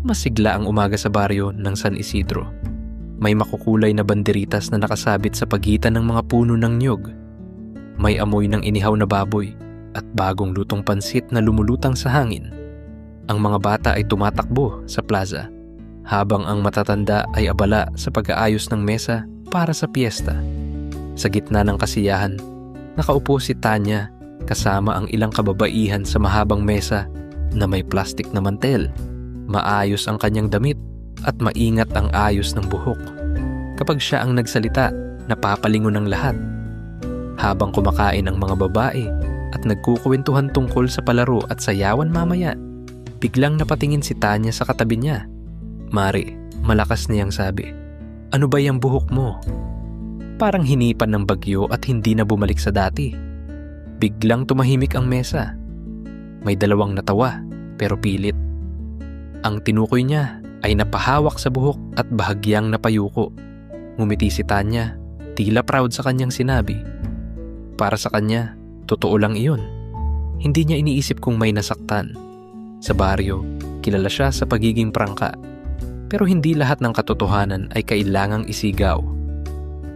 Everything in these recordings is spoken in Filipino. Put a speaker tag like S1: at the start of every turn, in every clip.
S1: Masigla ang umaga sa baryo ng San Isidro. May makukulay na banderitas na nakasabit sa pagitan ng mga puno ng niyog. May amoy ng inihaw na baboy at bagong lutong pansit na lumulutang sa hangin. Ang mga bata ay tumatakbo sa plaza, habang ang matatanda ay abala sa pag-aayos ng mesa para sa piyesta. Sa gitna ng kasiyahan, nakaupo si Tanya kasama ang ilang kababaihan sa mahabang mesa na may plastik na mantel. Maayos ang kanyang damit at maingat ang ayos ng buhok. Kapag siya ang nagsalita, napapalingon ng lahat. Habang kumakain ang mga babae at nagkukwentuhan tungkol sa palaro at sayawan mamaya, biglang napatingin si Tanya sa katabi niya. "Mari," malakas niyang sabi, "ano ba yung buhok mo?" Parang hinipan ng bagyo at hindi na bumalik sa dati. Biglang tumahimik ang mesa. May dalawang natawa pero pilit. Ang tinukoy niya ay napahawak sa buhok at bahagyang napayuko. Ngumiti si Tanya, tila proud sa kanyang sinabi. Para sa kanya, totoo lang iyon. Hindi niya iniisip kung may nasaktan. Sa baryo, kilala siya sa pagiging prangka. Pero hindi lahat ng katotohanan ay kailangang isigaw.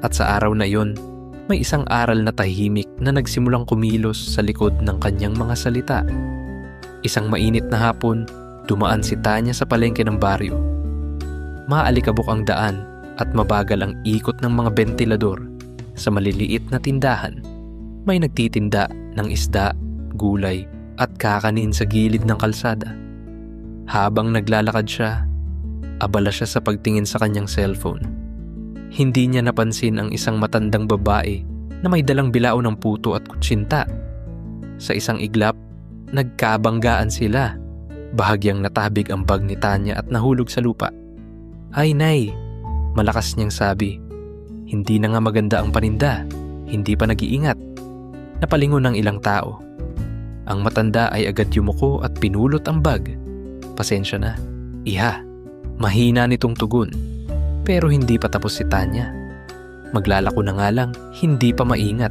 S1: At sa araw na iyon, may isang aral na tahimik na nagsimulang kumilos sa likod ng kanyang mga salita. Isang mainit na hapon, dumaan si Tanya sa palengke ng baryo. Maalikabok ang daan at mabagal ang ikot ng mga bentilador. Sa maliliit na tindahan, may nagtitinda ng isda, gulay at kakanin sa gilid ng kalsada. Habang naglalakad siya, abala siya sa pagtingin sa kanyang cellphone. Hindi niya napansin ang isang matandang babae na may dalang bilao ng puto at kutsinta. Sa isang iglap, nagkabanggaan sila. Bahagyang natabig ang bag ni Tanya at nahulog sa lupa. "Ay, Nay!" malakas niyang sabi. Hindi na nga maganda ang paninda, hindi pa nag-iingat. Napalingon ng ilang tao. Ang matanda ay agad yumuko at pinulot ang bag. "Pasensya na, Iha." Mahina nitong tugon. Pero hindi pa tapos si Tanya. Maglalako na nga lang, hindi pa maingat.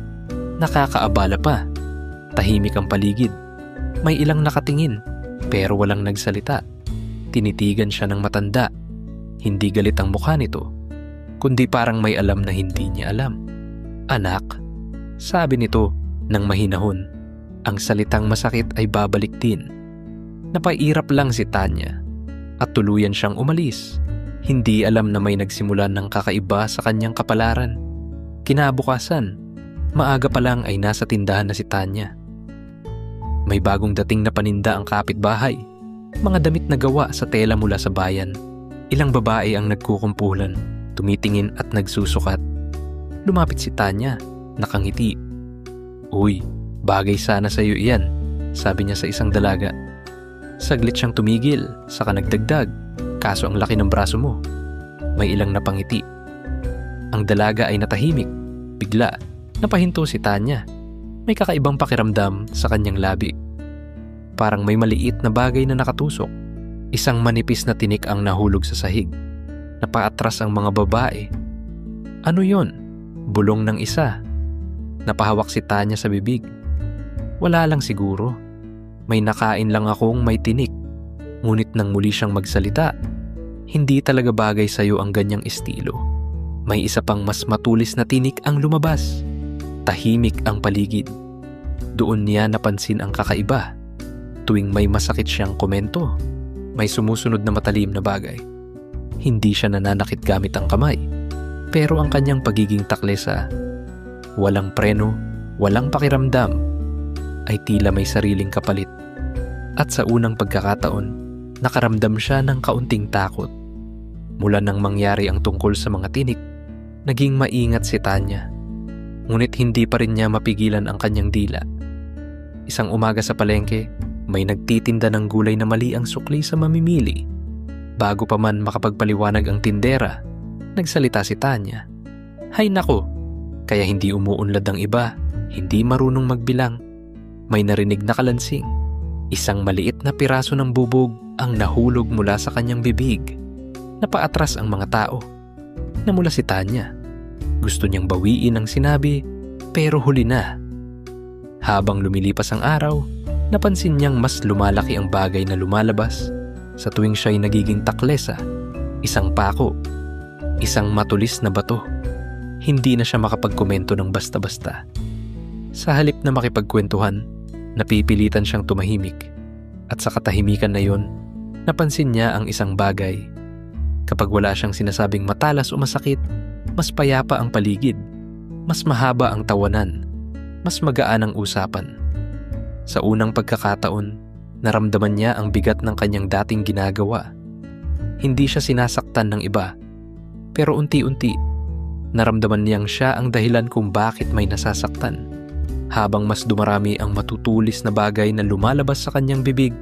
S1: Nakakaabala pa. Tahimik ang paligid. May ilang nakatingin, pero walang nagsalita. Tinitigan siya ng matanda. Hindi galit ang mukha nito, kundi parang may alam na hindi niya alam. "Anak," sabi nito ng mahinahon. Ang salitang masakit ay babalik din. Napairap lang si Tanya at tuluyan siyang umalis. Hindi alam na may nagsimulan ng kakaiba sa kanyang kapalaran. Kinabukasan, maaga pa lang ay nasa tindahan na si Tanya. May bagong dating na paninda ang kapitbahay. Mga damit na gawa sa tela mula sa bayan. Ilang babae ang nagkukumpulan, tumitingin at nagsusukat. Lumapit si Tanya, nakangiti. "Uy, bagay sana sa iyo iyan," sabi niya sa isang dalaga. Saglit siyang tumigil, saka nagdagdag, "Kaso ang laki ng braso mo." May ilang napangiti. Ang dalaga ay natahimik. Bigla, napahinto si Tanya. May kakaibang pakiramdam sa kanyang labi. Parang may maliit na bagay na nakatusok. Isang manipis na tinik ang nahulog sa sahig. Napaatras ang mga babae. "Ano yon?" Bulong ng isa. Napahawak si Tanya sa bibig. "Wala lang siguro. May nakain lang akong may tinik." Ngunit nang muli siyang magsalita, "Hindi talaga bagay sa'yo ang ganyang estilo." May isa pang mas matulis na tinik ang lumabas. Tahimik ang paligid. Doon niya napansin ang kakaiba. Tuwing may masakit siyang komento, may sumusunod na matalim na bagay. Hindi siya nananakit gamit ang kamay, pero ang kanyang pagiging taklesa, walang preno, walang pakiramdam, ay tila may sariling kapalit. At sa unang pagkakataon, nakaramdam siya ng kaunting takot. Mula nang mangyari ang tungkol sa mga tinik, naging maingat si Tanya. Ngunit hindi pa rin niya mapigilan ang kanyang dila. Isang umaga sa palengke, may nagtitinda ng gulay na mali ang sukli sa mamimili. Bago pa man makapagpaliwanag ang tindera, nagsalita si Tanya. "Hay nako, kaya hindi umuunlad ang iba, hindi marunong magbilang." May narinig na kalansing. Isang maliit na piraso ng bubog ang nahulog mula sa kanyang bibig. Napaatras ang mga tao. Namula si Tanya. Gusto niyang bawiin ang sinabi, pero huli na. Habang lumilipas ang araw, napansin niyang mas lumalaki ang bagay na lumalabas Sa tuwing siya'y nagiging taklesa, isang pako, isang matulis na bato, hindi na siya makapagkomento ng basta-basta. Sa halip na makipagkwentuhan, napipilitan siyang tumahimik. At sa katahimikan na yon, napansin niya ang isang bagay. Kapag wala siyang sinasabing matalas o masakit, mas payapa ang paligid, mas mahaba ang tawanan, mas magaan ang usapan. Sa unang pagkakataon, naramdaman niya ang bigat ng kanyang dating ginagawa. Hindi siya sinasaktan ng iba, pero unti-unti, naramdaman niyang siya ang dahilan kung bakit may nasasaktan. Habang mas dumarami ang matutulis na bagay na lumalabas sa kanyang bibig,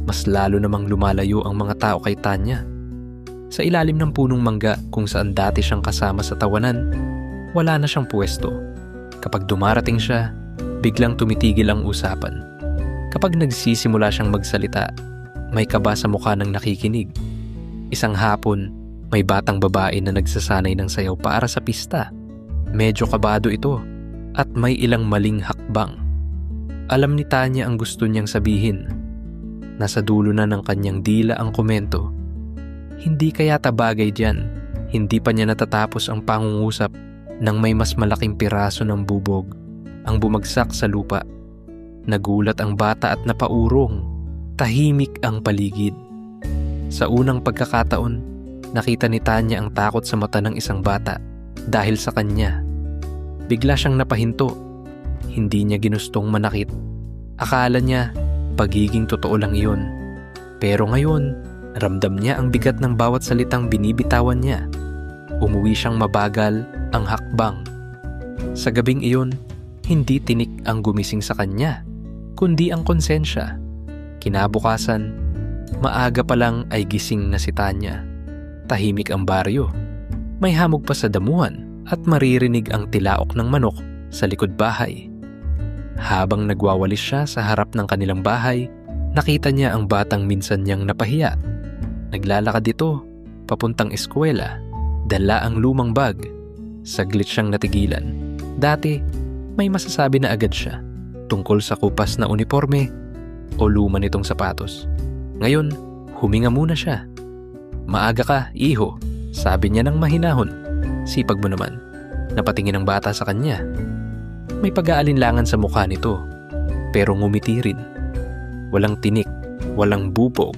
S1: mas lalo namang lumalayo ang mga tao kay Tanya. Sa ilalim ng punong mangga kung saan dati siyang kasama sa tawanan, wala na siyang pwesto. Kapag dumarating siya, biglang tumitigil ang usapan. Kapag nagsisimula siyang magsalita, may kaba sa mukha ng nakikinig. Isang hapon, may batang babae na nagsasanay ng sayaw para sa pista. Medyo kabado ito at may ilang maling hakbang. Alam ni Tanya ang gusto niyang sabihin. Nasa dulo na ng kanyang dila ang komento. Hindi kaya tabagay diyan, hindi pa niya natatapos ang pangungusap nang may mas malaking piraso ng bubog ang bumagsak sa lupa. Nagulat ang bata at napaurong. Tahimik ang paligid. Sa unang pagkakataon, nakita ni Tanya ang takot sa mata ng isang bata dahil sa kanya. Bigla siyang napahinto. Hindi niya ginustong manakit. Akala niya pagiging totoo lang iyon. Pero ngayon, ramdam niya ang bigat ng bawat salitang binibitawan niya. Umuwi siyang mabagal ang hakbang. Sa gabing iyon, hindi tinik ang gumising sa kanya, kundi ang konsensya. Kinabukasan, maaga pa lang ay gising na si Tanya. Tahimik ang baryo. May hamog pa sa damuhan at maririnig ang tilaok ng manok sa likod bahay. Habang nagwawalis siya sa harap ng kanilang bahay, nakita niya ang batang minsan niyang napahiya. Naglalakad ito, papuntang eskwela, dala ang lumang bag. Saglit siyang natigilan. Dati, may masasabi na agad siya tungkol sa kupas na uniforme o luma nitong sapatos. Ngayon, huminga muna siya. "Maaga ka, iho," sabi niya ng mahinahon. "Sipag mo naman." Napatingin ang bata sa kanya. May pag-aalinlangan sa mukha nito, pero ngumiti rin. Walang tinik, walang bubog.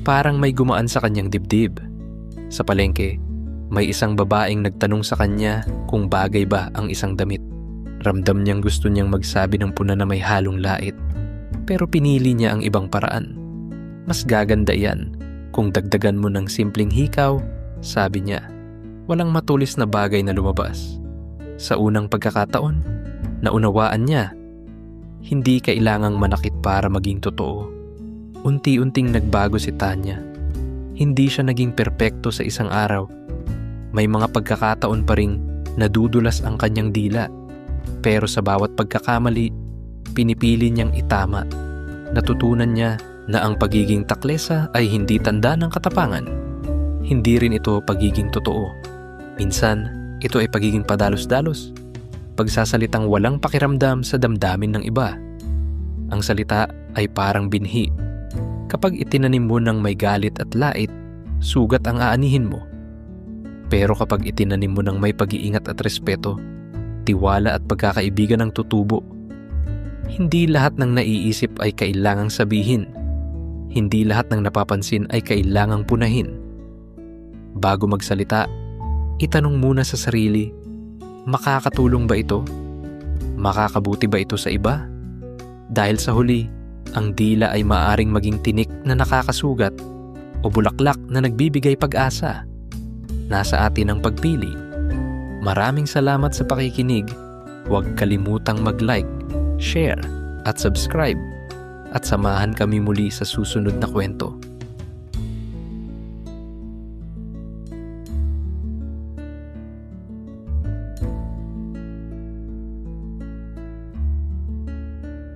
S1: Parang may gumaan sa kanyang dibdib. Sa palengke, may isang babaeng nagtanong sa kanya kung bagay ba ang isang damit. Ramdam niyang gusto niyang magsabi ng puna na may halong lait, pero pinili niya ang ibang paraan. "Mas gaganda yan kung dagdagan mo ng simpleng hikaw," sabi niya. Walang matulis na bagay na lumabas. Sa unang pagkakataon, naunawaan niya. Hindi kailangang manakit para maging totoo. Unti-unting nagbago si Tanya. Hindi siya naging perpekto sa isang araw. May mga pagkakataon pa ring nadudulas ang kanyang dila. Pero sa bawat pagkakamali, pinipili niyang itama. Natutunan niya na ang pagiging taklesa ay hindi tanda ng katapangan. Hindi rin ito pagiging totoo. Minsan, ito ay pagiging padalos-dalos. Pagsasalitang walang pakiramdam sa damdamin ng iba. Ang salita ay parang binhi. Kapag itinanim mo ng may galit at lait, sugat ang aanihin mo. Pero kapag itinanim mo ng may pag-iingat at respeto, tiwala at pagkakaibigan ang tutubo. Hindi lahat ng naiisip ay kailangang sabihin. Hindi lahat ng napapansin ay kailangang punahin. Bago magsalita, itanong muna sa sarili, makakatulong ba ito? Makakabuti ba ito sa iba? Dahil sa huli, ang dila ay maaring maging tinik na nakakasugat o bulaklak na nagbibigay pag-asa. Nasa atin ang pagpili. Maraming salamat sa pakikinig. Huwag kalimutang mag-like, share at subscribe. At samahan kami muli sa susunod na kwento.